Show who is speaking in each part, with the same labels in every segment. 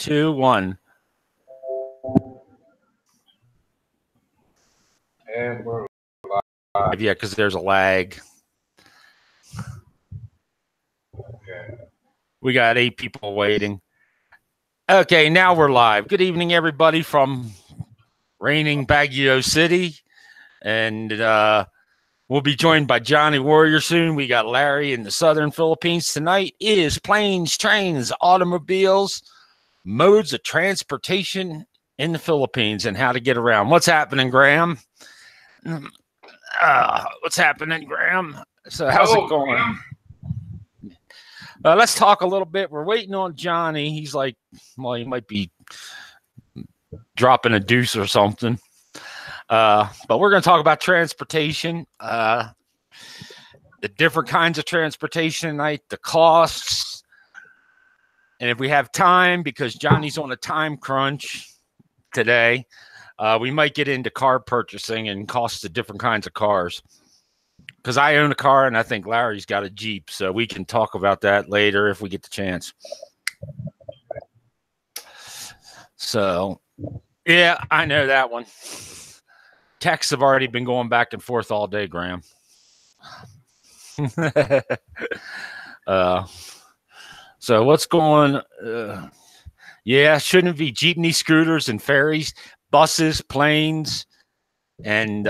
Speaker 1: 2, 1.
Speaker 2: And we're live.
Speaker 1: Yeah, because there's a lag.
Speaker 2: Okay.
Speaker 1: We got 8 people waiting. Okay, now we're live. Good evening, everybody from reigning Baguio City. And we'll be joined by Johnny Warrior soon. We got Larry in the southern Philippines. Tonight is planes, trains, automobiles, modes of transportation in the Philippines and how to get around. What's happening, Graham? What's happening, Graham? So how's it going? Let's talk a little bit. We're waiting on Johnny. He's like, well, he might be dropping a deuce or something. But we're going to talk about transportation, the different kinds of transportation tonight, the costs. And if we have time, because Johnny's on a time crunch today, we might get into car purchasing and costs of different kinds of cars. Because I own a car and I think Larry's got a Jeep, so we can talk about that later if we get the chance. So, yeah, I know that one. Texts have already been going back and forth all day, Graham. So what's going? Yeah, shouldn't it be jeepney, scooters, and ferries, buses, planes, and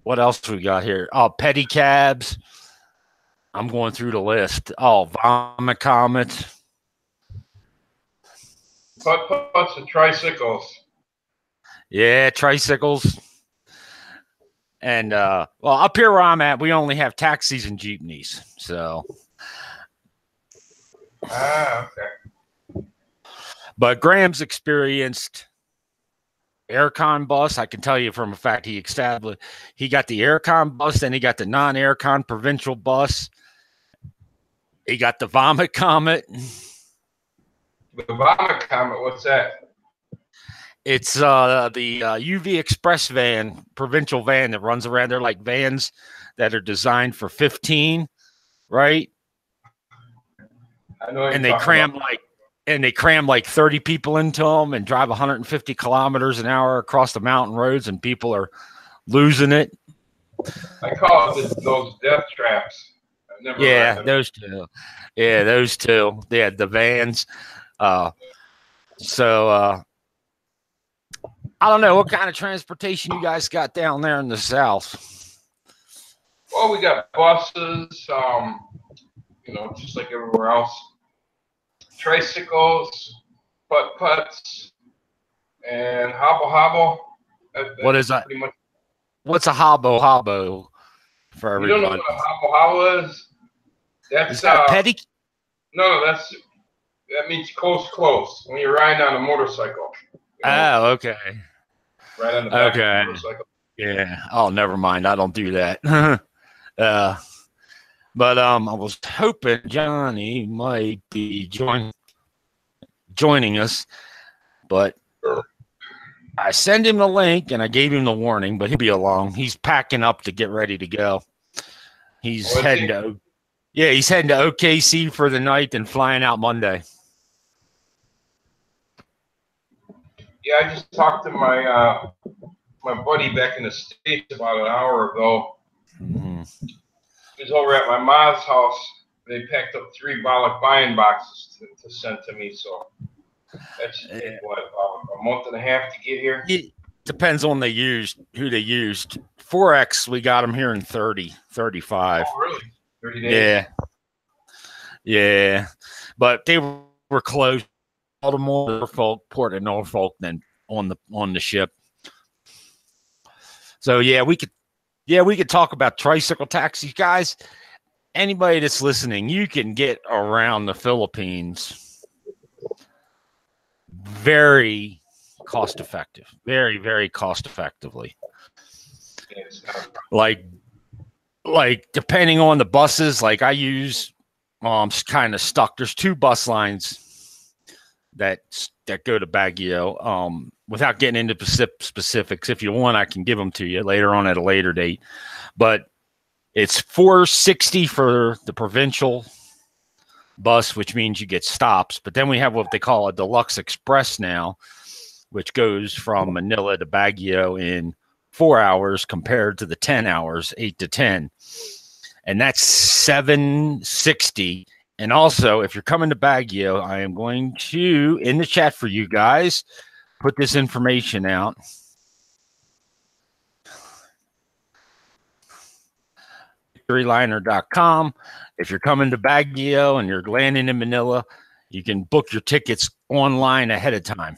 Speaker 1: what else we got here? Oh, pedicabs. I'm going through the list. Oh, vomit comet.
Speaker 2: Putt-putts and tricycles.
Speaker 1: Yeah, tricycles. And well, up here where I'm at, we only have taxis and jeepneys. So.
Speaker 2: Okay.
Speaker 1: But Graham's experienced aircon bus. I can tell you from a fact he got the aircon bus, then he got the non-aircon provincial bus. He got the vomit comet.
Speaker 2: The vomit comet, what's that?
Speaker 1: It's the UV Express van, provincial van that runs around. They're like vans that are designed for 15, right?
Speaker 2: I know.
Speaker 1: And they cram like 30 people into them and drive 150 kilometers an hour across the mountain roads, and people are losing it.
Speaker 2: I call it those death traps. I've never read them.
Speaker 1: Those two. Yeah, those two. They had the vans. I don't know what kind of transportation you guys got down there in the South.
Speaker 2: Well, we got buses, just like everywhere else. Tricycles, putt-putts, and hobble-hobble.
Speaker 1: What is that? What's a hobble-hobble for everybody?
Speaker 2: You don't know what a hobble-hobble is?
Speaker 1: Is that petty?
Speaker 2: No, that means close. When you're riding on a motorcycle.
Speaker 1: Oh, okay.
Speaker 2: Right on the back of the motorcycle.
Speaker 1: Yeah. Oh, never mind. I don't do that. But I was hoping Johnny might be joining us, but I sent him the link and I gave him the warning, but he'll be along. He's packing up to get ready to go. He's heading to OKC for the night and flying out Monday.
Speaker 2: Yeah, I just talked to my buddy back in the States about an hour ago.
Speaker 1: Mm-hmm.
Speaker 2: He was over at my mom's house. They packed up 3 Bollock buying boxes to send to me. So that should take, a month and a half to get here?
Speaker 1: It depends on who they used. 4X, we got them here in 35.
Speaker 2: Oh, really? 30 days?
Speaker 1: Yeah. But they were closed. Baltimore, Norfolk, Port of Norfolk, then on the ship. So we could talk about tricycle taxis, guys. Anybody that's listening, you can get around the Philippines very cost effective, very, very cost effectively. Like depending on the buses, like I use, I'm kind of stuck. There's 2 bus lines that go to Baguio. Without getting into specifics, if you want, I can give them to you later on at a later date. But it's $460 for the provincial bus, which means you get stops. But then we have what they call a Deluxe Express now, which goes from Manila to Baguio in 4 hours compared to the 10 hours, 8 to 10. And that's $760. And also, if you're coming to Baguio, I am going to, in the chat for you guys, put this information out. VictoryLiner.com. If you're coming to Baguio and you're landing in Manila, you can book your tickets online ahead of time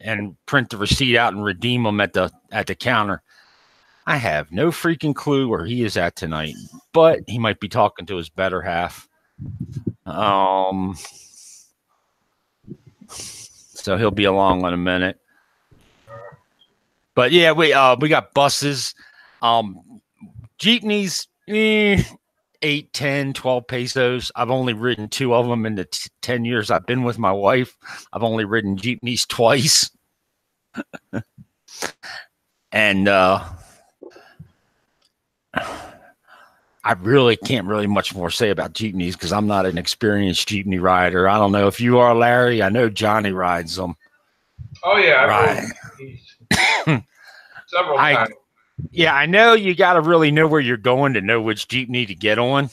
Speaker 1: and print the receipt out and redeem them at the counter. I have no freaking clue where he is at tonight, but he might be talking to his better half. So he'll be along in a minute. But yeah, we got buses, jeepneys, 8, 10, 12 pesos. I've only ridden 2 of them in the 10 years I've been with my wife. I've only ridden jeepneys twice. And I really can't really much more say about jeepneys because I'm not an experienced jeepney rider. I don't know if you are, Larry. I know Johnny rides them.
Speaker 2: Oh yeah,
Speaker 1: right.
Speaker 2: Several times.
Speaker 1: Yeah, I know you got to really know where you're going to know which jeepney to get on,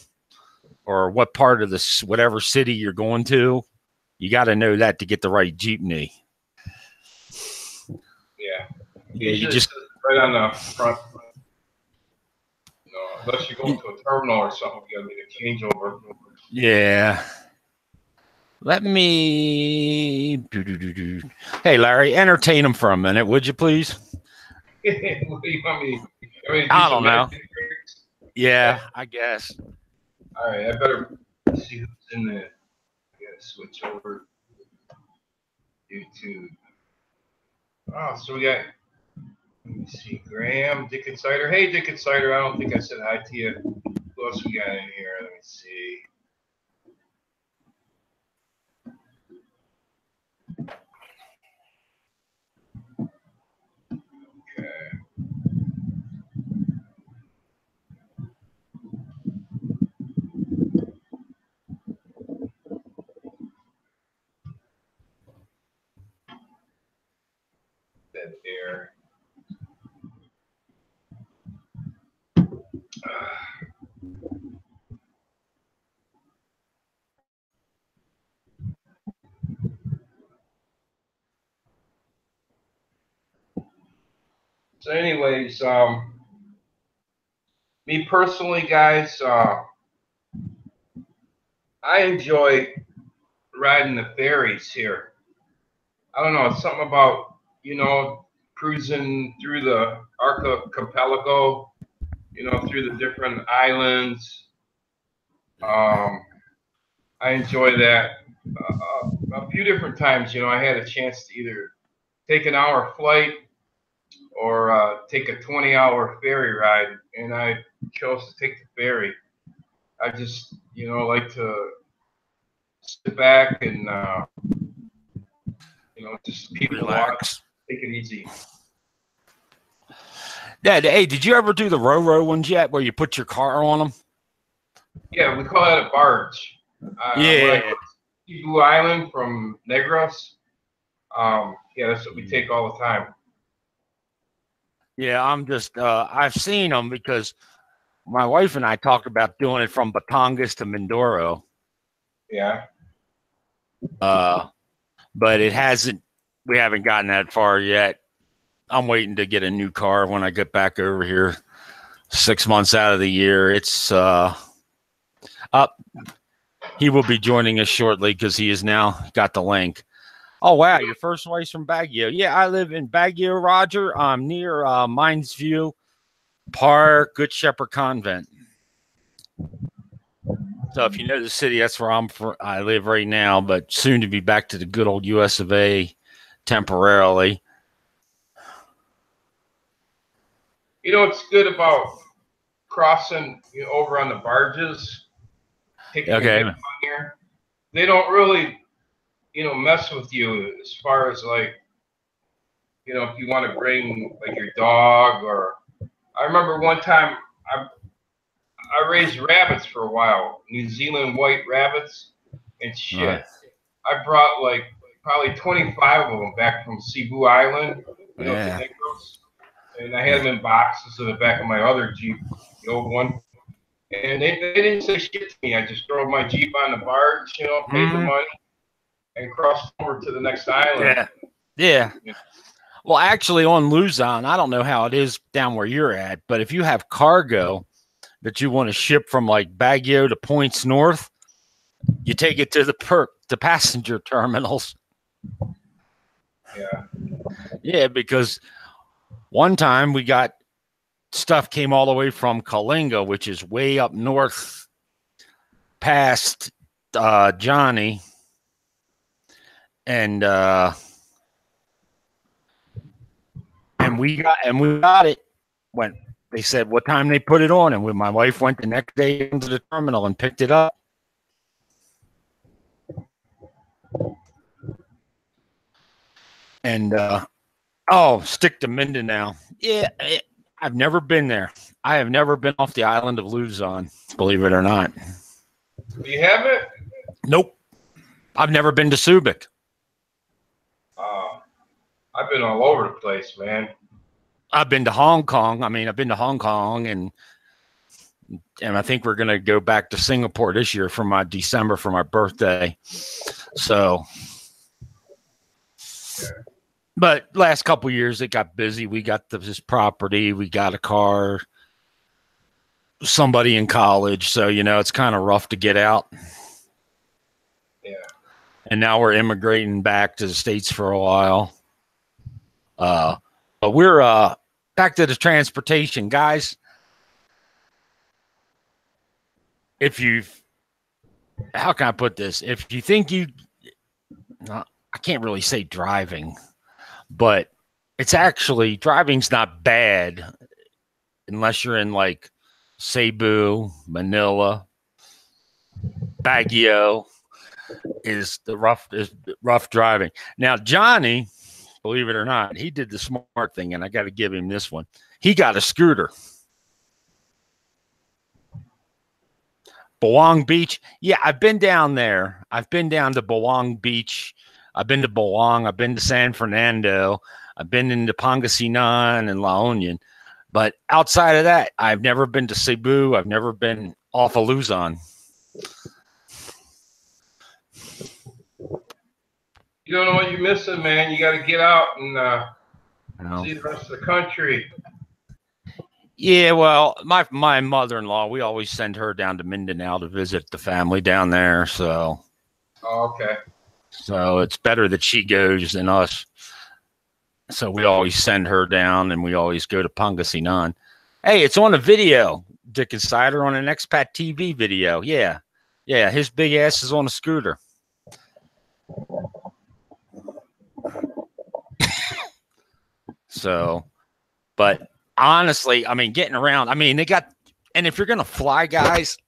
Speaker 1: or what part of this whatever city you're going to. You got to know that to get the right jeepney.
Speaker 2: Yeah,
Speaker 1: you just
Speaker 2: right on the front. Unless you go to a terminal or something, you got to make a changeover.
Speaker 1: Yeah. Let me. Hey, Larry, entertain him for a minute, would you please?
Speaker 2: What do you want me?
Speaker 1: I don't know. Yeah, I guess.
Speaker 2: All right, I better see who's in there. I gotta switch over YouTube. Oh, so we got. Let me see, Graham, Dick Insider. Hey, Dick Insider. I don't think I said hi to you. Who else we got in here? Let me see. Okay. That there. So anyways, me personally, guys, I enjoy riding the ferries here. I don't know, it's something about, cruising through the archipelago, through the different islands. I enjoy that. A few different times, I had a chance to either take an hour flight or take a 20-hour ferry ride, and I chose to take the ferry. I just, like to sit back and, just people
Speaker 1: relax,
Speaker 2: take it easy.
Speaker 1: Yeah. Hey, did you ever do the Ro-Ro ones yet, where you put your car on them?
Speaker 2: Yeah, we call that a barge.
Speaker 1: Yeah.
Speaker 2: Cebu Island from Negros. Yeah, that's what we take all the time.
Speaker 1: Yeah, I'm just, I've seen them because my wife and I talked about doing it from Batangas to Mindoro.
Speaker 2: Yeah.
Speaker 1: But we haven't gotten that far yet. I'm waiting to get a new car when I get back over here 6 months out of the year. It's up. He will be joining us shortly because he has now got the link. Oh, wow. Your first wife's from Baguio. Yeah, I live in Baguio, Roger. I'm near Mines View Park, Good Shepherd Convent. So if you know the city, that's where I live right now, but soon to be back to the good old US of A temporarily.
Speaker 2: What's good about crossing over on the barges?
Speaker 1: Okay.
Speaker 2: Here, they don't really, mess with you as far as like, if you want to bring like your dog or. I remember one time I raised rabbits for a while, New Zealand white rabbits, and shit.
Speaker 1: Right.
Speaker 2: I brought like probably 25 of them back from Cebu Island, to
Speaker 1: Yeah.
Speaker 2: Negros, and I had them in boxes in the back of my other Jeep, the old one. And they didn't say shit to me. I just drove my Jeep on the barge, paid the money, and crossed over to the next island.
Speaker 1: Yeah. Well, actually, on Luzon, I don't know how it is down where you're at, but if you have cargo that you want to ship from like Baguio to points north, you take it to the passenger terminals.
Speaker 2: Yeah.
Speaker 1: Yeah, because one time we got stuff came all the way from Kalinga, which is way up north past Johnny. And we got it when they said what time they put it on, and when my wife went the next day into the terminal and picked it up. And stick to Mindanao. Yeah, I've never been there. I have never been off the island of Luzon, believe it or not.
Speaker 2: You haven't?
Speaker 1: Nope. I've never been to Subic.
Speaker 2: I've been all over the place, man.
Speaker 1: I've been to Hong Kong. I've been to Hong Kong, and I think we're going to go back to Singapore this year for my December for my birthday. So, but last couple of years it got busy. We got this property. We got a car. Somebody in college. So, it's kind of rough to get out.
Speaker 2: Yeah.
Speaker 1: And now we're immigrating back to the States for a while. But we're back to the transportation, guys. How can I put this? If you think I can't really say driving, but it's actually driving's not bad unless you're in like Cebu, Manila, Baguio is rough driving. Now, Johnny, believe it or not, he did the smart thing, and I got to give him this one. He got a scooter. Bawang Beach. Yeah, I've been down there. I've been down to Bawang Beach. I've been to Bawang. I've been to San Fernando. I've been into Pangasinan and La Union. But outside of that, I've never been to Cebu. I've never been off of Luzon.
Speaker 2: You don't know what you're missing, man. You got to get out and see the rest of the country.
Speaker 1: Yeah, well, my mother-in-law, we always send her down to Mindanao to visit the family down there. So,
Speaker 2: okay.
Speaker 1: So it's better that she goes than us. So we always send her down, and we always go to Pangasinan. Hey, it's on a video. Dick Insider on an Expat TV video. Yeah, his big ass is on a scooter. So, but honestly, getting around, they got, and if you're going to fly, guys,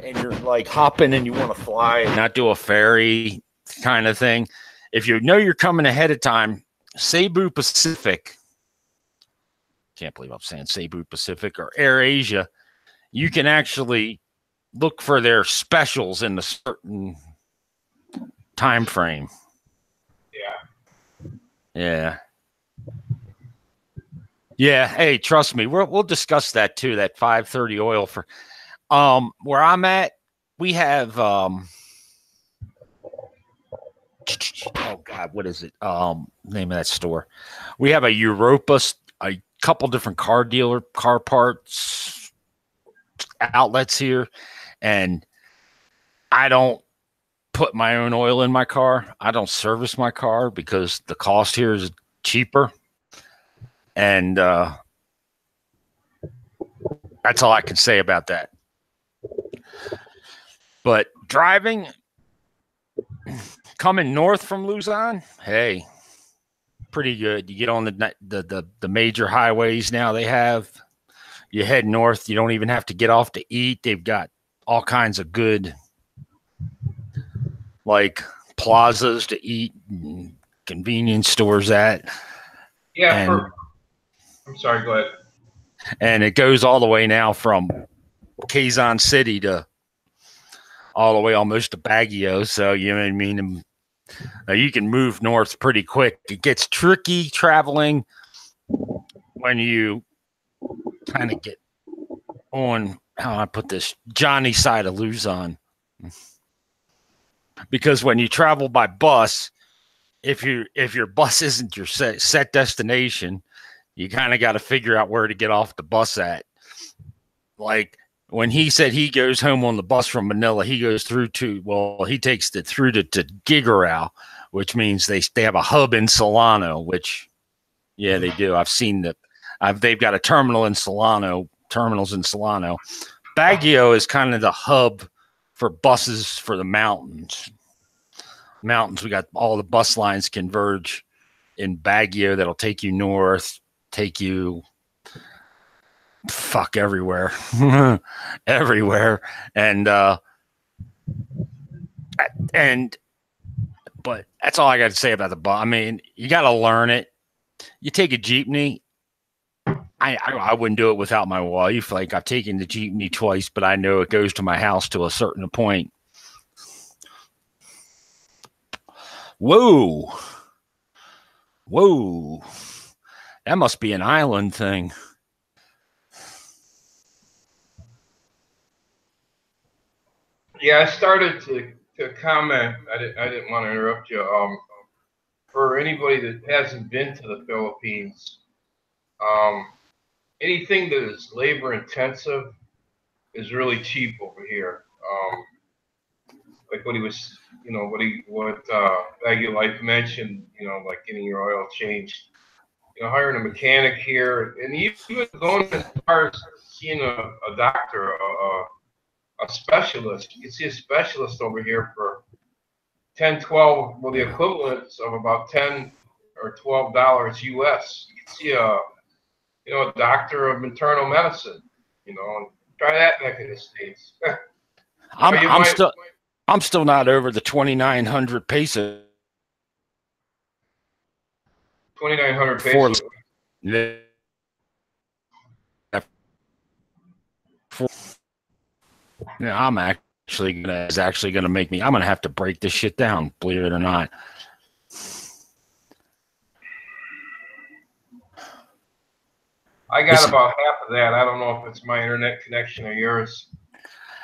Speaker 1: and you're like hopping and you want to fly and not do a ferry kind of thing, if you know you're coming ahead of time, Cebu Pacific, can't believe I'm saying Cebu Pacific, or Air Asia, you can actually look for their specials in a certain time frame. Yeah. Hey, trust me, we'll discuss that too. That 530 oil for where I'm at. We have oh God, what is it? Name of that store. We have a Europa, a couple different car parts outlets here, and I don't put my own oil in my car. I don't service my car because the cost here is cheaper. And that's all I can say about that. But driving, coming north from Luzon, hey, pretty good. You get on the major highways now they have. You head north. You don't even have to get off to eat. They've got all kinds of good, like, plazas to eat and convenience stores at.
Speaker 2: Yeah, I'm sorry, go ahead.
Speaker 1: And it goes all the way now from Quezon City to all the way almost to Baguio. So, you know what I mean? And, you can move north pretty quick. It gets tricky traveling when you kind of get on, how I put this, Johnny side of Luzon. Because when you travel by bus, if your bus isn't your set destination, you kind of got to figure out where to get off the bus at. Like when he said he goes home on the bus from Manila, he goes through to, well, he takes it through to Gigarao, which means they have a hub in Solano, which, yeah, they do. I've seen that. They've got a terminals in Solano. Baguio is kind of the hub for buses for the mountains. We got all the bus lines converge in Baguio that'll take you north, take you everywhere. Everywhere. But that's all I got to say about the bus. I mean, you got to learn it. You take a jeepney. I wouldn't do it without my wife. Like, I've taken the jeepney twice, but I know it goes to my house to a certain point. Whoa. That must be an island thing.
Speaker 2: Yeah, I started to comment. I didn't want to interrupt you. For anybody that hasn't been to the Philippines, anything that is labor intensive is really cheap over here. Like what Baguio Life mentioned, like getting your oil changed, hiring a mechanic here, and even going as far as seeing a doctor, a specialist. You can see a specialist over here for 10, 12, well, the equivalents of about $10 or $12 US. You can see a doctor of internal medicine, and try that back in the States.
Speaker 1: I'm still not over the 2,900 peso.
Speaker 2: 2,900 pesos.
Speaker 1: Yeah, I'm actually gonna make me. I'm gonna have to break this shit down, believe it or not.
Speaker 2: I got about half of that. I don't know if it's my internet connection or yours.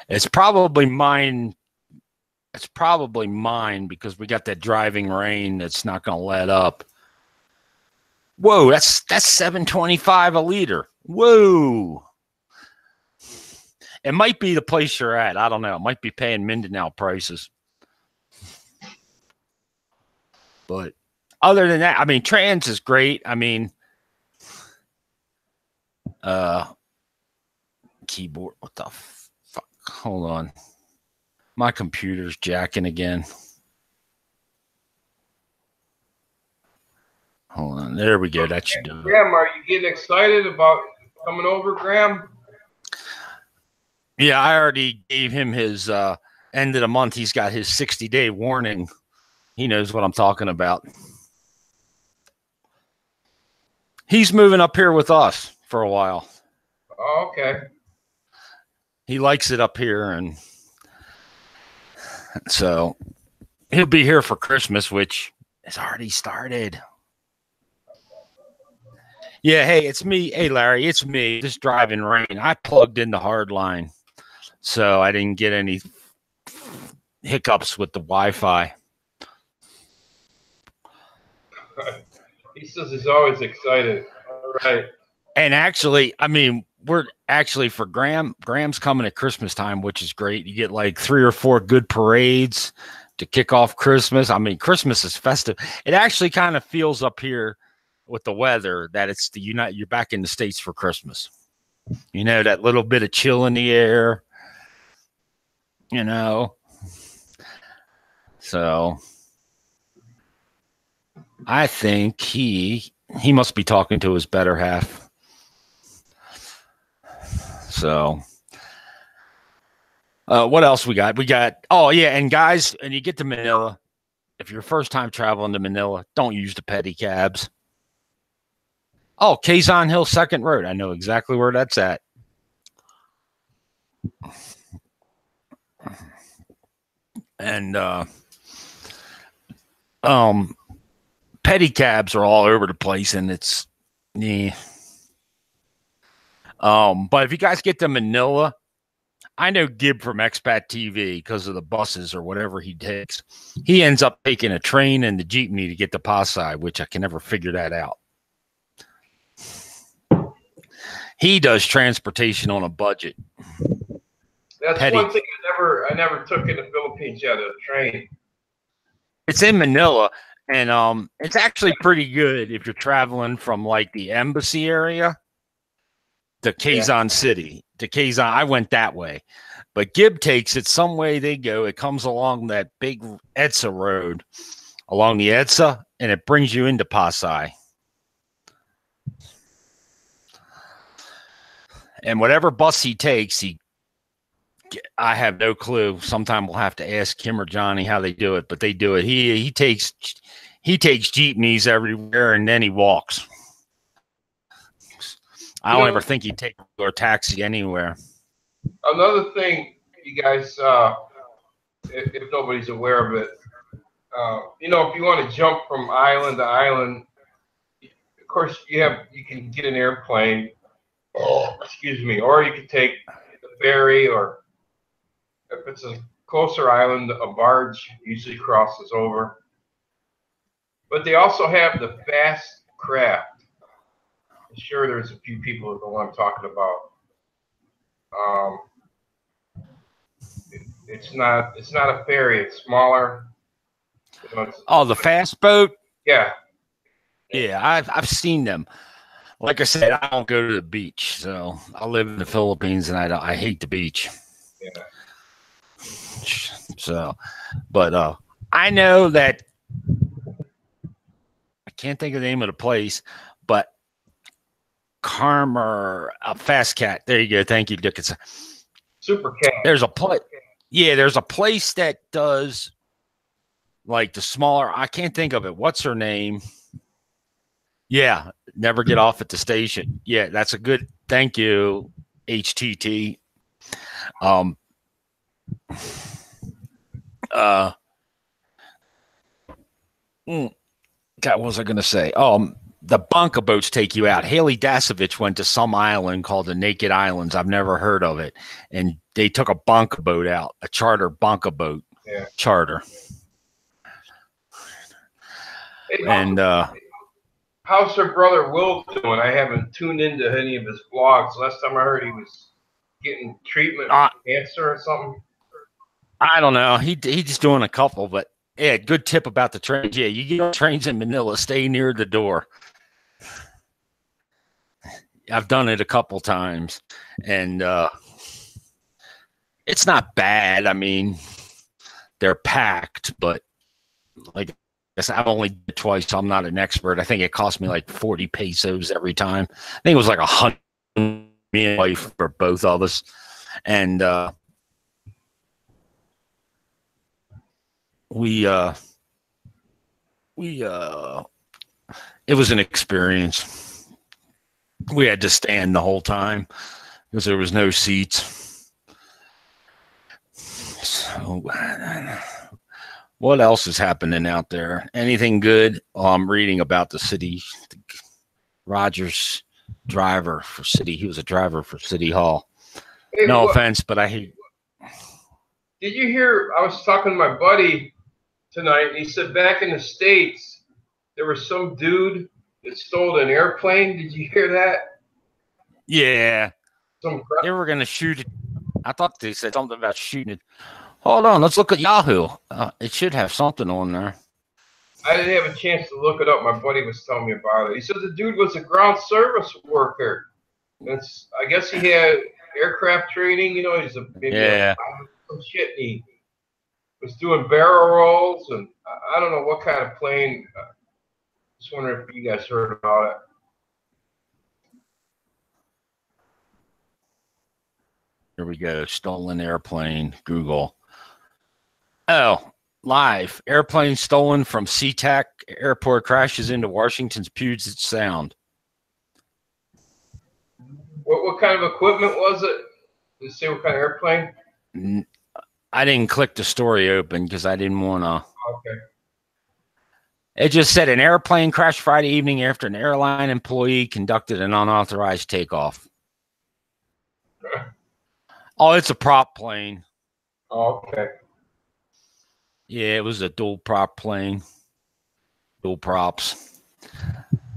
Speaker 1: It's probably mine. It's probably mine because we got that driving rain that's not going to let up. Whoa, that's $7.25 a liter. Whoa. It might be the place you're at. I don't know. It might be paying Mindanao prices. But other than that, I mean, trans is great. I mean, keyboard. What the fuck? Hold on. My computer's jacking again. Hold on. There we go. That should do it.
Speaker 2: Graham, are you getting excited about coming over, Graham?
Speaker 1: Yeah, I already gave him his end of the month. He's got his 60-day warning. He knows what I'm talking about. He's moving up here with us for a while.
Speaker 2: Oh, okay.
Speaker 1: He likes it up here, and so he'll be here for Christmas, which has already started. Yeah, hey, it's me. Hey, Larry, it's me. Just driving rain. I plugged in the hard line, so I didn't get any hiccups with the Wi-Fi.
Speaker 2: He says he's always excited. All right.
Speaker 1: And actually, I mean, we're actually for Graham's coming at Christmas time, which is great. You get like 3 or 4 good parades to kick off Christmas. I mean, Christmas is festive. It actually kind of feels up here with the weather that it's you're back in the States for Christmas. That little bit of chill in the air, So I think he must be talking to his better half. So, what else we got? Oh yeah, and guys, and you get to Manila. If you're first time traveling to Manila, don't use the petty cabs. Oh, Quezon Hill Second Road. I know exactly where that's at. And pedicabs are all over the place, and it's but if you guys get to Manila, I know Gib from Expat TV because of the buses or whatever he takes. He ends up taking a train and the jeepney to get to Pasay, which I can never figure that out. He does transportation on a budget.
Speaker 2: That's one thing I never took in the Philippines yet, a train.
Speaker 1: It's in Manila, and it's actually pretty good if you're traveling from like the embassy area to Quezon City. To Quezon, I went that way. But Gib takes it some way they go. It comes along that big EDSA road, along the EDSA, and it brings you into Pasay. And whatever bus he takes, I have no clue. Sometime we'll have to ask him or Johnny how they do it, but they do it. He takes jeepneys everywhere, and then he walks. I don't ever think he'd take a taxi anywhere.
Speaker 2: Another thing, you guys, if nobody's aware of it, if you want to jump from island to island, of course you can get an airplane. Excuse me, or you can take the ferry, or if it's a closer island, a barge usually crosses over. But they also have the fast craft. I'm sure there's a few people who know what I'm talking about. It's not a ferry. It's smaller.
Speaker 1: The fast boat?
Speaker 2: Yeah.
Speaker 1: Yeah, I've seen them. Like I said, I don't go to the beach, so I live in the Philippines, and I hate the beach.
Speaker 2: Yeah.
Speaker 1: So, but I know that I can't think of the name of the place, but Fast Cat. There you go. Thank you, Dickinson.
Speaker 2: Super Cat.
Speaker 1: There's a place. Yeah, there's a place that does like the smaller. I can't think of it. What's her name? Yeah, never get off at the station. Yeah, that's a good. Thank you, HTT. God, what was I going to say? The bunker boats take you out. Haley Dasovich went to some island called the Naked Islands. I've never heard of it. And they took a bunker boat out, a charter bunker boat.
Speaker 2: Yeah.
Speaker 1: Charter.
Speaker 2: Hey,
Speaker 1: and
Speaker 2: how's her brother Will doing? I haven't tuned into any of his blogs. Last time I heard he was getting treatment for cancer or something.
Speaker 1: I don't know. He's doing a couple, but yeah, good tip about the trains. Yeah, you get on trains in Manila, stay near the door. I've done it a couple times, and it's not bad. I mean, they're packed, but like I said, I've only did it twice, so I'm not an expert. I think it cost me like 40 pesos every time. I think it was like 100, me and my wife for both of us, and it was an experience. We had to stand the whole time because there was no seats. So, what else is happening out there? Anything good? I'm reading about the city. Rogers driver for city. He was a driver for City Hall. Hey, no offense, but I hate.
Speaker 2: Did you hear? I was talking to my buddy tonight, and he said back in the States there was some dude that stole an airplane. Did you hear that?
Speaker 1: Yeah. They were going to shoot it. I thought they said something about shooting it. Hold on. Let's look at Yahoo. It should have something on there.
Speaker 2: I didn't have a chance to look it up. My buddy was telling me about it. He said the dude was a ground service worker. I guess he had aircraft training. He's some shit. And he was doing barrel rolls, and I don't know what kind of plane. Just wondering if you guys heard about it.
Speaker 1: Here we go. Stolen airplane. Google. Oh, live. Airplane stolen from SeaTac Airport crashes into Washington's Puget Sound.
Speaker 2: What kind of equipment was it? Does it say what kind of airplane?
Speaker 1: I didn't click the story open because I didn't want to.
Speaker 2: Okay.
Speaker 1: It just said an airplane crashed Friday evening after an airline employee conducted an unauthorized takeoff. Oh, it's a prop plane.
Speaker 2: Oh, okay.
Speaker 1: Yeah, it was a dual prop plane. Dual props.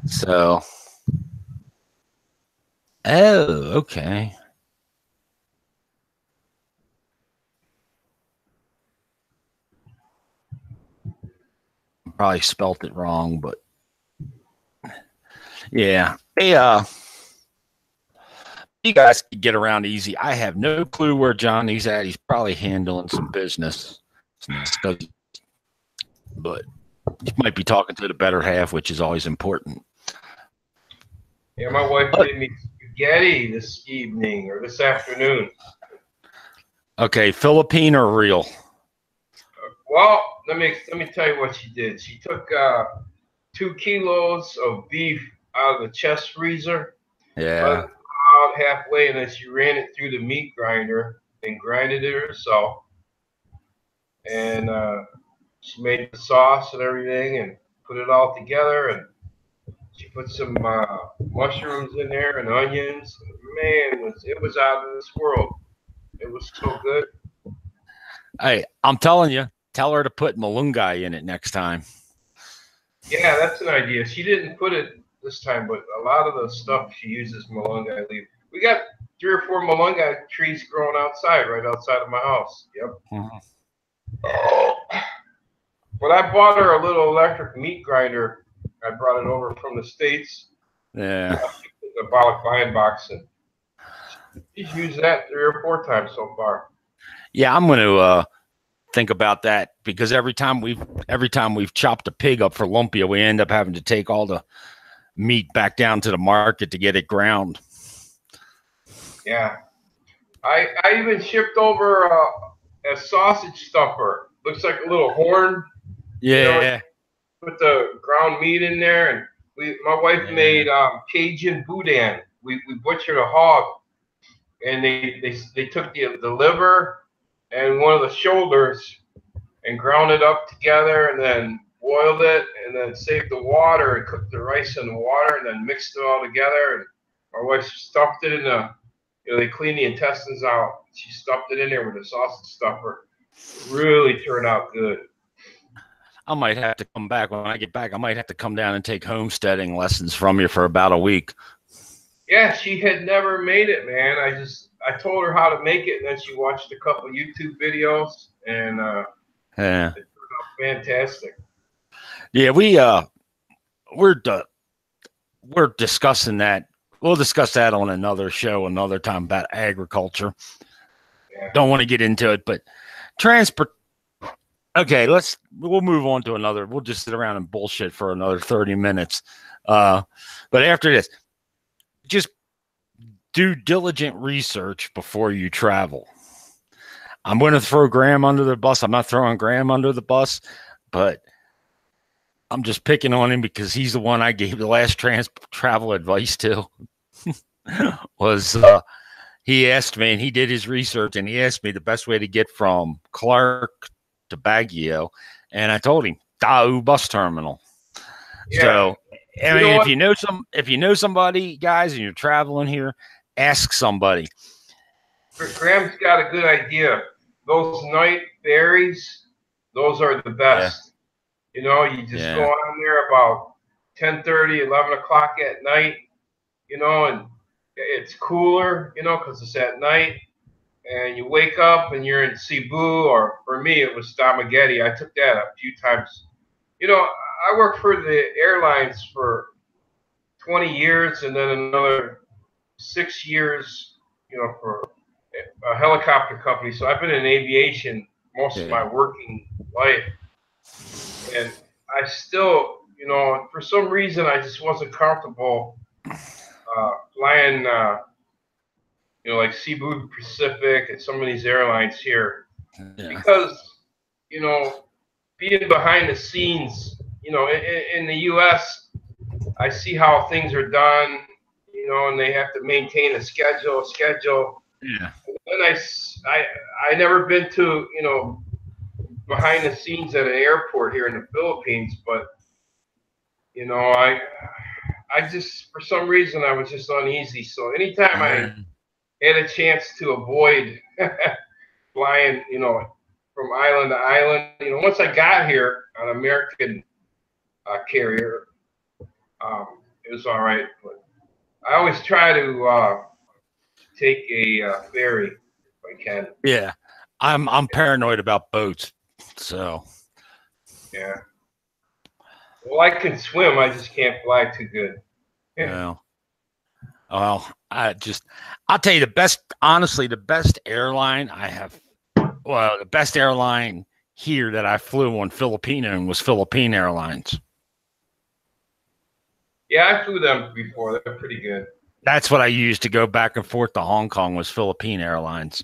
Speaker 1: So. Oh, okay. Probably spelt it wrong, but yeah. Hey, you guys can get around easy. I have no clue where Johnny's at. He's probably handling some business. But he might be talking to the better half, which is always important.
Speaker 2: Yeah, my wife made me spaghetti this evening or this afternoon.
Speaker 1: Okay, Philippine or real?
Speaker 2: Well, let me tell you what she did. She took 2 kilos of beef out of the chest freezer.
Speaker 1: Yeah.
Speaker 2: About halfway, and then she ran it through the meat grinder and grinded it herself. And she made the sauce and everything and put it all together. And she put some mushrooms in there and onions. Man, it was out of this world. It was so good.
Speaker 1: Hey, I'm telling you, tell her to put malunggay in it next time.
Speaker 2: Yeah, that's an idea. She didn't put it this time, but a lot of the stuff she uses malunggay leaf. We got 3 or 4 malunggay trees growing outside, right outside of my house. Yep.
Speaker 1: Mm-hmm.
Speaker 2: Oh. But I bought her a little electric meat grinder. I brought it over from the States.
Speaker 1: Yeah.
Speaker 2: A Bollock Lion box, and she's used that 3 or 4 times so far.
Speaker 1: Yeah, I'm going to think about that because every time we've chopped a pig up for lumpia, we end up having to take all the meat back down to the market to get it ground.
Speaker 2: Yeah, I even shipped over a sausage stuffer. Looks like a little horn.
Speaker 1: Yeah.
Speaker 2: You know, put the ground meat in there, and my wife made Cajun boudin. We butchered a hog, and they took the liver and one of the shoulders and ground it up together, and then boiled it, and then saved the water and cooked the rice in the water, and then mixed it all together. And my wife stuffed it in the. They clean the intestines out. She stuffed it in there with a sausage stuffer. It really turned out good.
Speaker 1: I might have to come back when I get back. I might have to come down and take homesteading lessons from you for about a week.
Speaker 2: Yeah, she had never made it, man. I told her how to make it, and then she watched a couple YouTube videos, and
Speaker 1: yeah,
Speaker 2: it turned out fantastic.
Speaker 1: Yeah, we're discussing that. We'll discuss that on another show, another time about agriculture. Yeah. Don't want to get into it, but transport. Okay, we'll move on to another. We'll just sit around and bullshit for another 30 minutes. But after this, just do diligent research before you travel. I'm going to throw Graham under the bus. I'm not throwing Graham under the bus, but I'm just picking on him because he's the one I gave the last travel advice to. He asked me, and he did his research, and he asked me the best way to get from Clark to Baguio, and I told him Dau bus terminal. Yeah. So, I mean, if you know somebody, guys, and you're traveling here, ask somebody.
Speaker 2: Graham's got a good idea. Those night ferries, those are the best. Yeah. You know, you just go on there about 10:30, 11 o'clock at night, you know, and it's cooler, you know, because it's at night. And you wake up and you're in Cebu, or for me, it was Dumaguete. I took that a few times. You know, I worked for the airlines for 20 years and then another 6 years, you know, for a helicopter company. So I've been in aviation most of my working life. And I still, you know, for some reason, I just wasn't comfortable flying, you know, like Cebu Pacific and some of these airlines here. Yeah. Because, you know, being behind the scenes, you know, in the U.S., I see how things are done, you know, and they have to maintain a schedule.
Speaker 1: Yeah.
Speaker 2: And And I never been to, you know, behind the scenes at an airport here in the Philippines, but you know, I just for some reason I was just uneasy. So anytime I had a chance to avoid flying, you know, from island to island, you know, once I got here on American carrier, it was all right. But I always try to take a ferry if I can.
Speaker 1: Yeah, I'm paranoid about boats, so
Speaker 2: Yeah. Well, I can swim. I just can't fly too good. Yeah.
Speaker 1: Well, I'll tell you honestly, the best airline I have, well, the best airline here that I flew on Filipino was Philippine Airlines.
Speaker 2: Yeah, I flew them before. They're pretty good.
Speaker 1: That's what I used to go back and forth to Hong Kong was Philippine Airlines.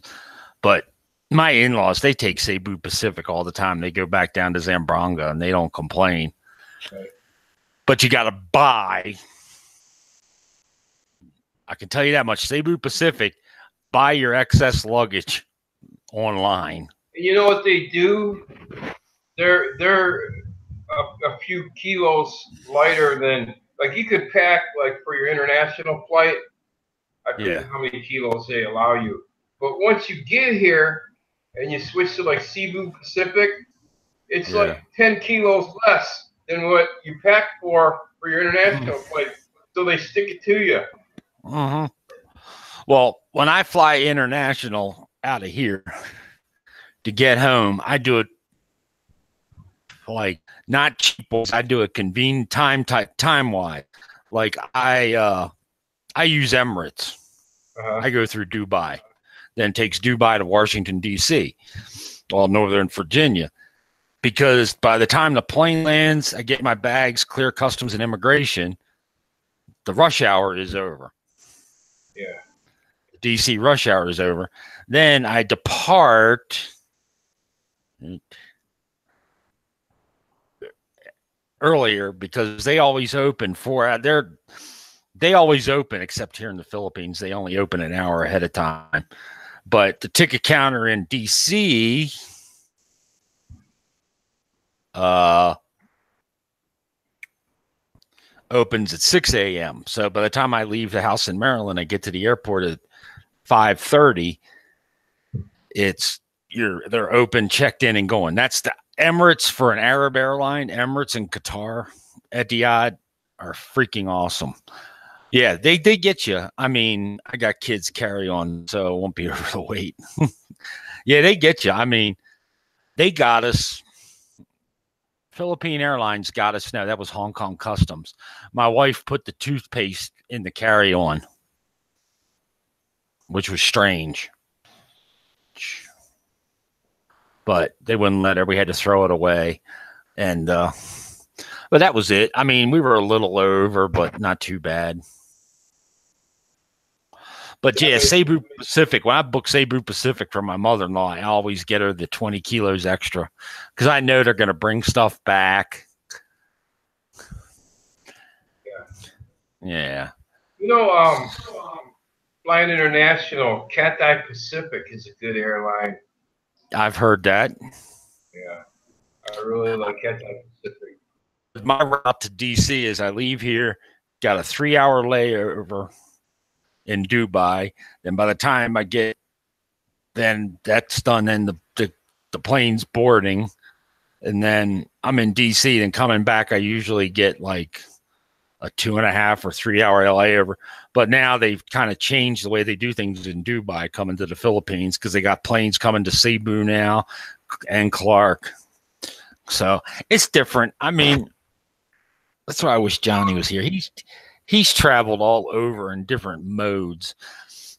Speaker 1: But my in-laws, they take Cebu Pacific all the time. They go back down to Zamboanga and they don't complain.
Speaker 2: Right.
Speaker 1: But you got to buy. I can tell you that much. Cebu Pacific, buy your excess luggage online.
Speaker 2: And you know what they do? They're a few kilos lighter than, like, you could pack, like, for your international flight. I forget how many kilos they allow you. But once you get here and you switch to like Cebu Pacific, it's like 10 kilos less than what you pack for your international flight. So they stick it to you.
Speaker 1: Mm-hmm. Well, when I fly international out of here to get home, I do it like not cheap. I do it convenient time wise. Like I use Emirates. I go through Dubai, then takes Dubai to Washington D.C. or Northern Virginia, because by the time the plane lands, I get my bags, clear customs and immigration. The rush hour is over.
Speaker 2: Yeah.
Speaker 1: DC rush hour is over. Then I depart earlier because they always open they always open, except here in the Philippines, they only open an hour ahead of time. But the ticket counter in DC opens at 6 a.m. So by the time I leave the house in Maryland, I get to the airport at 5:30. They're open, checked in, and going. That's the Emirates for an Arab airline. Emirates and Qatar, Etihad are freaking awesome. Yeah, they get you. I mean, I got kids carry on, so it won't be over the wait. Yeah, they get you. I mean, they got us. Philippine Airlines got us. No, that was Hong Kong Customs. My wife put the toothpaste in the carry-on, which was strange. But they wouldn't let her. We had to throw it away. And but that was it. I mean, we were a little over, but not too bad. But yeah, Cebu Pacific, when I book Cebu Pacific for my mother-in-law, I always get her the 20 kilos extra because I know they're going to bring stuff back. Yeah.
Speaker 2: You know, flying international, Cathay Pacific is a good airline.
Speaker 1: I've heard that.
Speaker 2: Yeah. I really like Cathay Pacific.
Speaker 1: My route to DC is I leave here, got a 3-hour layover in Dubai. Then by the time I get, then that's done. Then the plane's boarding, and then I'm in DC. Then coming back, I usually get like a 2.5 or 3-hour layover. But now they've kind of changed the way they do things in Dubai coming to the Philippines because they got planes coming to Cebu now and Clark. So it's different. I mean, that's why I wish Johnny was here. He's traveled all over in different modes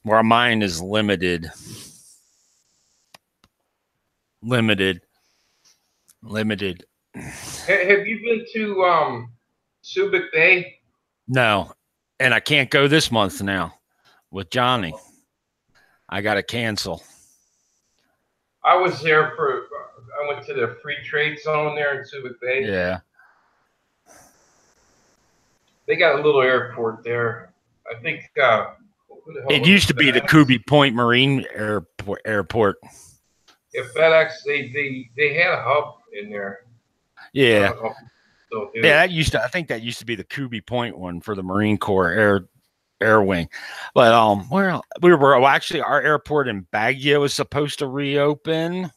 Speaker 1: where mine is limited. Have
Speaker 2: you been to Subic Bay?
Speaker 1: No. And I can't go this month now with Johnny. I got to cancel.
Speaker 2: I was there I went to the free trade zone there in Subic Bay.
Speaker 1: Yeah.
Speaker 2: They got a little airport there. I think
Speaker 1: it used to be the Kubi Point Marine airport.
Speaker 2: Yeah, FedEx, they had a hub in there.
Speaker 1: Yeah.
Speaker 2: So
Speaker 1: Yeah, I think that used to be the Kubi Point one for the Marine Corps air wing. But actually our airport in Baguio is supposed to reopen.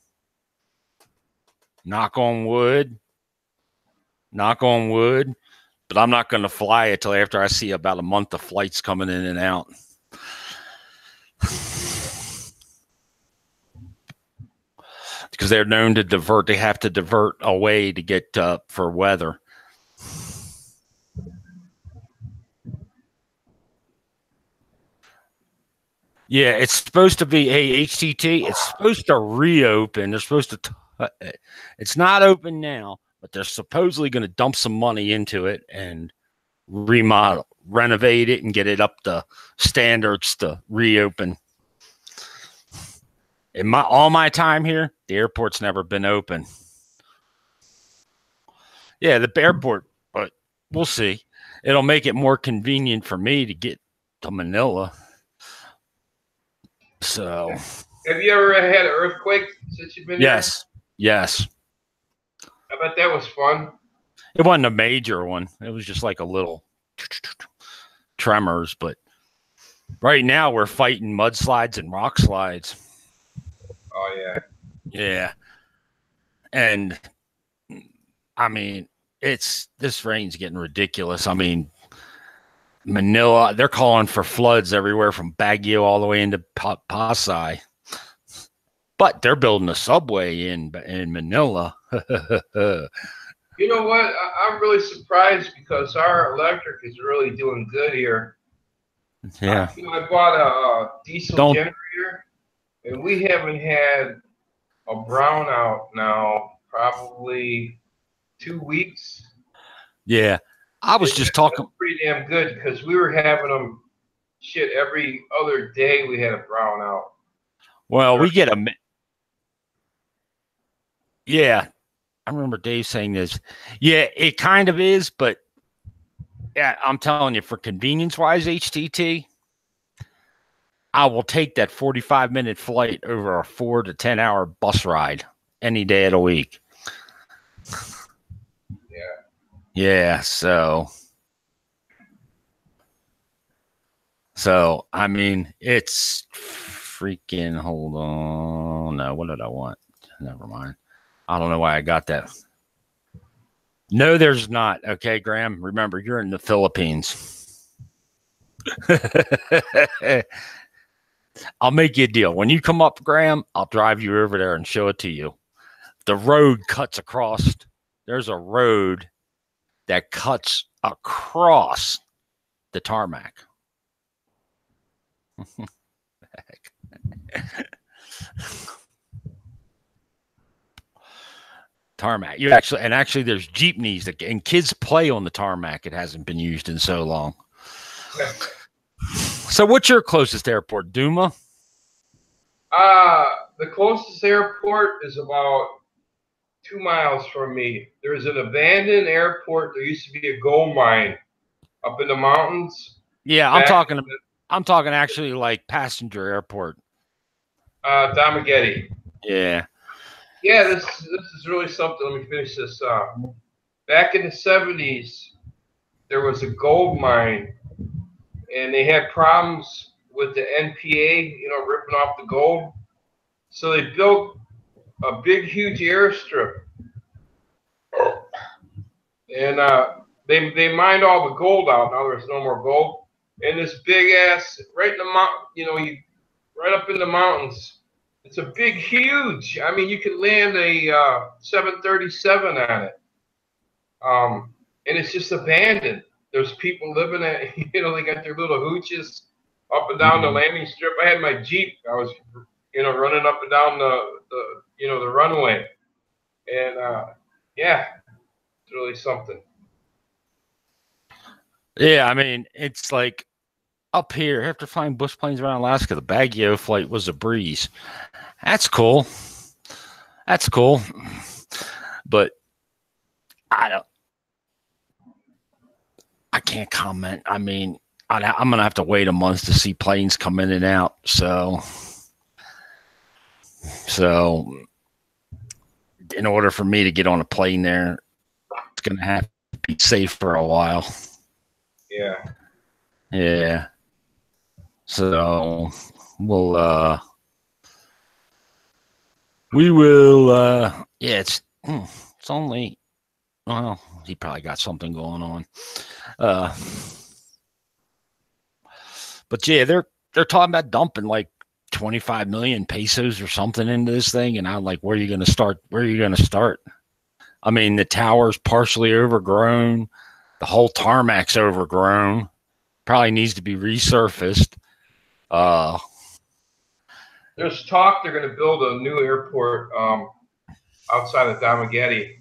Speaker 1: Knock on wood. Knock on wood. But I'm not going to fly it till after I see about a month of flights coming in and out. Because they're known to divert. They have to divert away to get for weather. Yeah, it's supposed to be HTT. It's supposed to reopen. They're supposed to. It's not open now, but they're supposedly going to dump some money into it and remodel, renovate it, and get it up to standards to reopen. In all my time here, the airport's never been open. Yeah, the airport, but we'll see. It'll make it more convenient for me to get to Manila. So,
Speaker 2: have you ever had an earthquake since you've been
Speaker 1: there? Yes.
Speaker 2: I bet that was fun.
Speaker 1: It wasn't a major one. It was just like a little tremors. But right now we're fighting mudslides and rock slides.
Speaker 2: Oh, yeah.
Speaker 1: Yeah. And, I mean, this rain's getting ridiculous. I mean, Manila, they're calling for floods everywhere from Baguio all the way into Pasay. But they're building a subway in Manila.
Speaker 2: You know what? I'm really surprised because our electric is really doing good here.
Speaker 1: Yeah.
Speaker 2: I bought a diesel generator, and we haven't had a brownout now probably 2 weeks.
Speaker 1: Yeah. I was just talking.
Speaker 2: Pretty damn good because we were having them every other day. We had a brownout.
Speaker 1: Well, we get a. Yeah, I remember Dave saying this. Yeah, it kind of is, but yeah, I'm telling you, for convenience-wise, HTT, I will take that 45-minute flight over a 4 to 10 hour bus ride any day of the week. Yeah, so I mean, it's freaking, hold on. No, what did I want? Never mind. I don't know why I got that. No, there's not. Okay, Graham, remember, you're in the Philippines. I'll make you a deal. When you come up, Graham, I'll drive you over there and show it to you. The road cuts across. There's a road that cuts across the tarmac. Tarmac. Actually there's jeepneys and kids play on the tarmac. It hasn't been used in so long. So what's your closest airport, Duma?
Speaker 2: The closest airport is about 2 miles from me. There's an abandoned airport. There used to be a gold mine up in the mountains.
Speaker 1: Yeah, I'm talking actually like passenger airport.
Speaker 2: Dumaguete.
Speaker 1: Yeah.
Speaker 2: Yeah, this is really something. Let me finish this. Back in the 70s, there was a gold mine, and they had problems with the NPA, ripping off the gold. So they built a big, huge airstrip, and they mined all the gold out. Now there's no more gold, and this big ass right in the mountain, right up in the mountains. It's a big, huge. I mean, you could land a 737 on it, and it's just abandoned. There's people living at, they got their little hooches up and down the landing strip. I had my Jeep. I was, running up and down the runway, and yeah, it's really something. Yeah,
Speaker 1: I mean, it's like up here after flying bush planes around Alaska. The Baguio flight was a breeze. That's cool. But I can't comment. I mean, I'm gonna have to wait a month to see planes come in and out. So So in order for me to get on a plane there, it's going to have to be safe for a while.
Speaker 2: Yeah.
Speaker 1: Yeah. So we will, yeah, it's only, well, he probably got something going on. But yeah, they're talking about dumping like 25 million pesos or something into this thing. And I'm like, where are you going to start? Where are you going to start? I mean, the tower's partially overgrown. The whole tarmac's overgrown. Probably needs to be resurfaced.
Speaker 2: There's talk they're going to build a new airport outside of Dumaguete.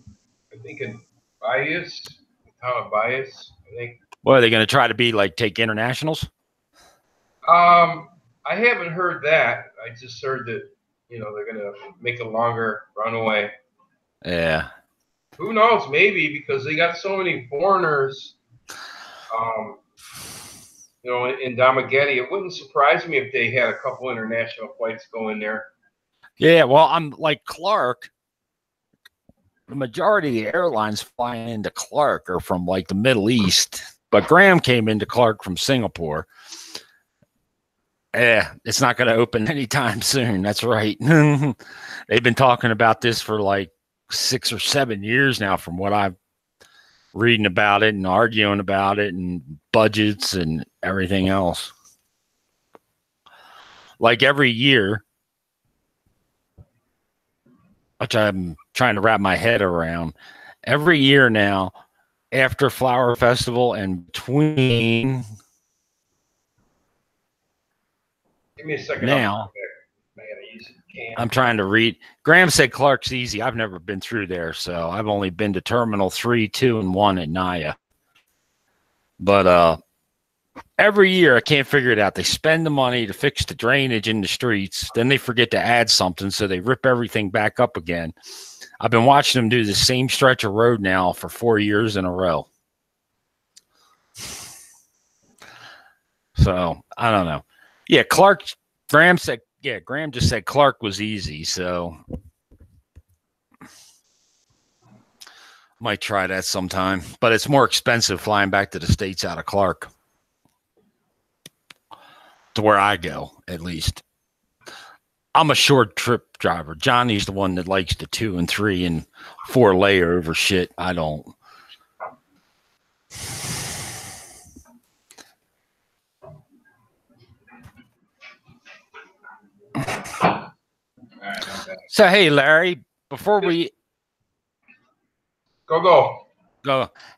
Speaker 2: I think in Baez, the town of Baez. I think.
Speaker 1: What are they going to try to be like? Take internationals?
Speaker 2: I haven't heard that. I just heard that they're going to make a longer runway.
Speaker 1: Yeah.
Speaker 2: Who knows? Maybe because they got so many foreigners. In Dumaguete, it wouldn't surprise me if they had a couple international flights going there.
Speaker 1: Yeah, well, I'm like Clark. The majority of the airlines flying into Clark are from like the Middle East, but Graham came into Clark from Singapore. Yeah, it's not going to open anytime soon. That's right. They've been talking about this for like 6 or 7 years now, from what I've reading about it and arguing about it and budgets and everything else. Like every year, which I'm trying to wrap my head around, every year now, after Flower Festival and between.
Speaker 2: Give me a second.
Speaker 1: Now, I'm trying to read. Graham said Clark's easy. I've never been through there, so I've only been to Terminal 3, 2, and 1 at Naya. But every year, I can't figure it out. They spend the money to fix the drainage in the streets. Then they forget to add something, so they rip everything back up again. I've been watching them do the same stretch of road now for 4 years in a row. So, I don't know. Yeah, Graham just said Clark was easy, so might try that sometime. But it's more expensive flying back to the States out of Clark. To where I go, at least. I'm a short trip driver. Johnny's the one that likes the 2 and 3 and 4 layover shit. I don't. So, hey, Larry, before we
Speaker 2: go,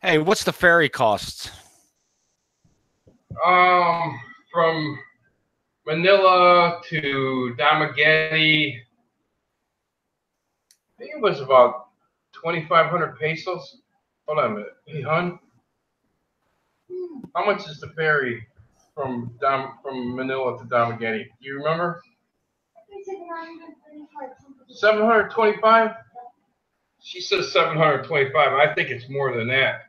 Speaker 1: hey, what's the ferry costs?
Speaker 2: From Manila to Dumaguete, I think it was about 2,500 pesos. Hold on a minute. Hey, hon, how much is the ferry from Manila to Dumaguete? Do you remember? 725. She says 725. I think it's more than that.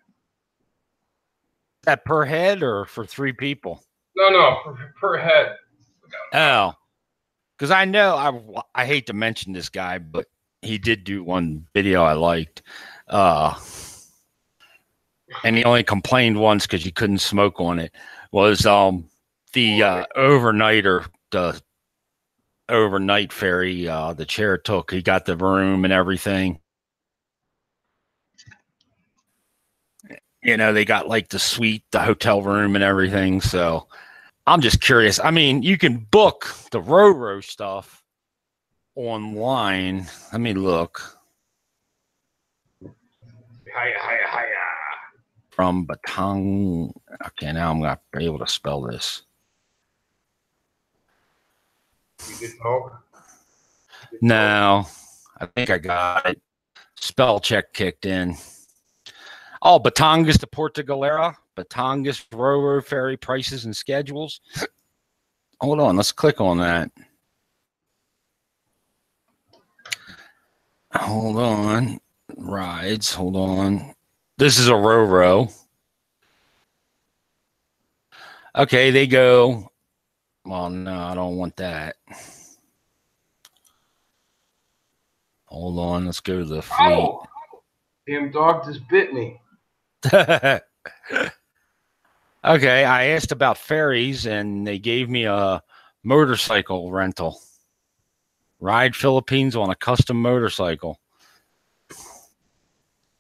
Speaker 1: Is that per head or for 3 people?
Speaker 2: No, per head.
Speaker 1: Oh, because I know I hate to mention this guy, but he did do one video I liked, and he only complained once because you couldn't smoke on it. Was the overnight ferry the chair took? He got the room and everything. They got like the suite, the hotel room, and everything. So I'm just curious. I mean, you can book the Ro-Ro stuff online. Let me look.
Speaker 2: Hiya.
Speaker 1: From Bataan. Okay, now I'm going to be able to spell this. No, I think I got it. Spell check kicked in. Oh, Batangas to Porto Galera. Batangas Ro-Ro ferry prices and schedules. Hold on, let's click on that. Hold on. Rides, hold on. This is a Ro-Ro. Okay, they go. Well, no, I don't want that. Hold on. Let's go to the fleet.
Speaker 2: Oh, damn dog just bit me.
Speaker 1: Okay, I asked about ferries, and they gave me a motorcycle rental. Ride Philippines on a custom motorcycle.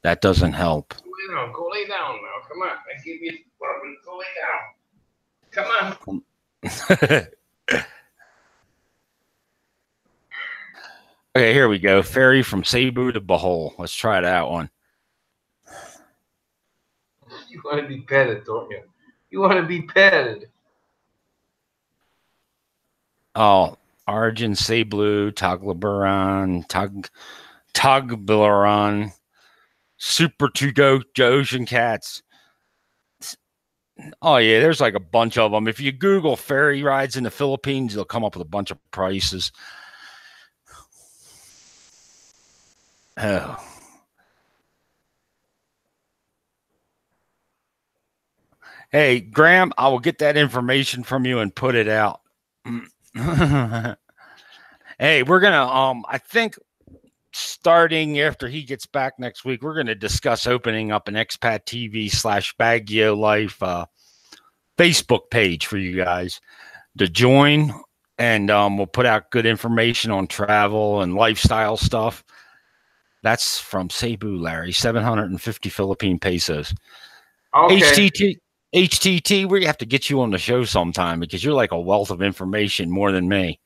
Speaker 1: That doesn't help.
Speaker 2: Go lay down now. Come on. I give you go lay down. Come on.
Speaker 1: Okay, here we go. Ferry from Cebu to Bohol. Let's try that one.
Speaker 2: You want to be petted, don't you? You want to be petted.
Speaker 1: Oh, Origin, Cebu, Tagbilaran, Tagbilaran, Super To Go Ocean Cats. Oh, yeah, there's like a bunch of them. If you Google ferry rides in the Philippines, you'll come up with a bunch of prices. Oh. Hey, Graham, I will get that information from you and put it out. Hey, we're going to, I think starting after he gets back next week, we're going to discuss opening up an Expat TV / Baguio Life Facebook page for you guys to join. And we'll put out good information on travel and lifestyle stuff. That's from Cebu, Larry, 750 Philippine pesos.
Speaker 2: Okay.
Speaker 1: HTT, we have to get you on the show sometime because you're like a wealth of information more than me.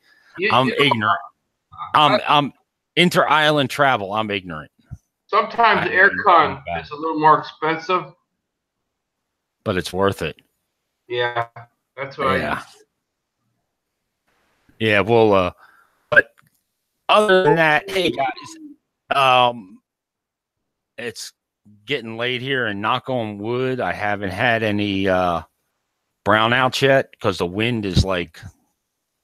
Speaker 1: I'm ignorant. I'm inter-island travel. I'm ignorant.
Speaker 2: Sometimes aircon is a little more expensive,
Speaker 1: but it's worth it.
Speaker 2: Yeah, that's what I use.
Speaker 1: Yeah, well, but other than that, hey guys, it's getting late here, and knock on wood, I haven't had any brownouts yet because the wind is like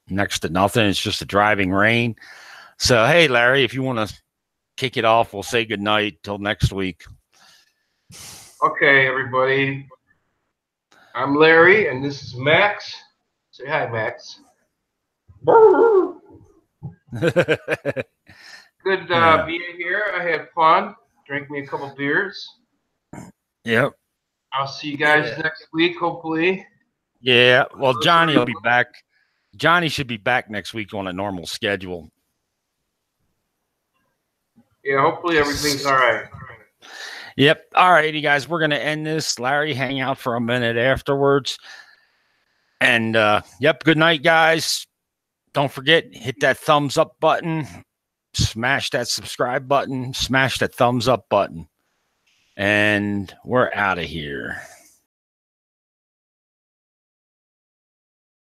Speaker 1: next to nothing. It's just a driving rain. So, hey, Larry, if you want to kick it off, we'll say good night till next week.
Speaker 2: Okay, everybody. I'm Larry, and this is Max. Say hi, Max. Good being here. I had fun. Drank me a couple beers.
Speaker 1: Yep.
Speaker 2: I'll see you guys next week, hopefully.
Speaker 1: Yeah. Well, Johnny will be back. Johnny should be back next week on a normal schedule.
Speaker 2: Yeah, hopefully everything's all right.
Speaker 1: Yep. All right, you guys, we're going to end this. Larry, hang out for a minute afterwards. And, yep, good night, guys. Don't forget, hit that thumbs up button. Smash that subscribe button. Smash that thumbs up button. And we're out of here.